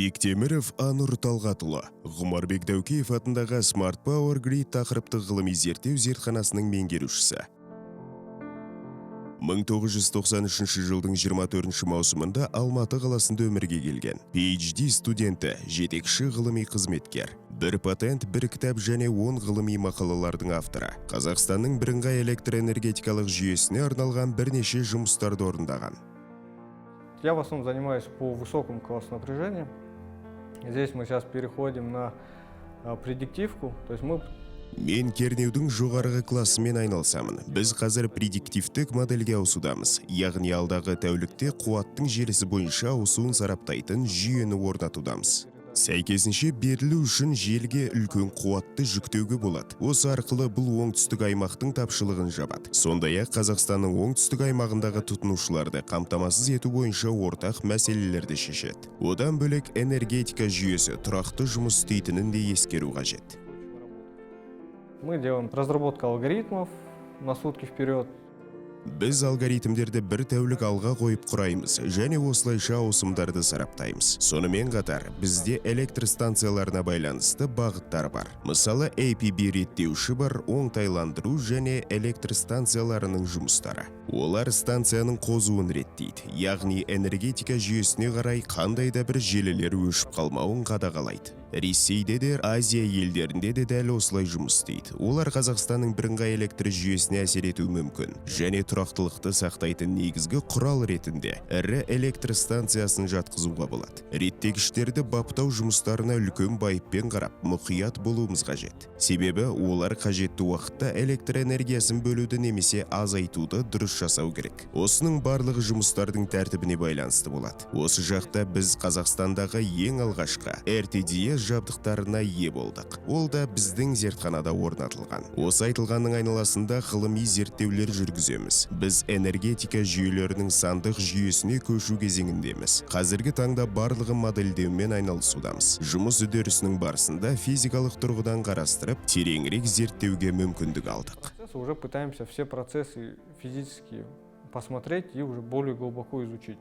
Бектеміров Анур Талғатұлы, Ғұмарбек Дәукеев атындағы Smart Power Grid тақырыптық ғылыми зерттеу зертханасының меңгерушісі. 1993 жылдың 24 маусымында Алматы қаласында өмірге келген. PhD студенті, жетекші ғылыми қызметкер. Бір патент, бір кітап және 10 ғылыми мақалалардың авторы. Қазақстанның бірыңғай электроэнергетикалық жүйесіне арналған бірнеше жұмыстарды орындаған. Я в основном занимаюсь по высокому классу напряжения. Здесь мы сейчас переходим на предиктивку. То есть Мен кернеудің жоғарғы классымен айналысамын. Біз қазір предиктивтік модельге ауысудамыз. Яғни алдағы тәулікте қуаттың желісі бойынша ауысуын сараптайтын жүйені орнатудамыз. Сәйкесінше берілу үшін желіге үлкен қуатты жүктеуге болады. Осы арқылы бұл оңтүстік аймақтың тапшылығын жабады. Сондай-ақ Қазақстанның оңтүстік аймағындағы тұтынушыларды қамтамасыз ету бойынша ортақ мәселелерді шешеді. Одан бөлек энергетика жүйесі тұрақты жұмыс істейтінін де ескеру қажет. Мы делаем разработку алгоритмов на сутки вперед. Біз алгоритмдерді бір тәулік алға қойып құраймыз, және осылайша ауысымдарды сараптаймыз. Сонымен қатар, бізде электростанцияларына байланысты бағыттар бар. Мысалы, APB реттеуші бар, оңтайландыру және электростанцияларының жұмыстары. Олар станцияның қозуын реттейді, яғни энергетика жүйесіне қарай қандай да бір желілер өшіп қалмауын қадағалайды. Ресейде де, Азия елдерінде де дәл осылай жұмыс істейді. Олар Қазақстанның бірыңғай электр жүйесіне әсер етуі мүмкін, және тұрақтылықты сақтайтын негізгі құрал ретінде ірі электростанциясын жатқызуға болады. Реттегіштерді баптау жұмыстарына үлкен байыппен қарап, мұқият болуымыз қажет. Себебі олар қажетті уақытта электр энергиясын бөлуді немесе азайтуды дұрыс жасау керек. Осының барлығы жұмыстардың тәртібіне байланысты болады. Осы жақта біз Қазақстандағы ең алғашқы RTDS жабдықтарына ие болдық. Ол да біздің зертханада орнатылған. Осы айтылғанның айналасында ғылыми зерттеулер жүргіземіз. Біз энергетика жүйелерінің сандық жүйесіне көшу кезеңіндеміз. Қазіргі таңда барлығы модельдеумен айналысудамыз. Жұмыс үдерісінің барысында физикалық тұрғыдан қарастырып, тереңірек зерттеуге мүмкіндік алдық. Уже пытаемся все процессы физически посмотреть и уже более глубоко изучить.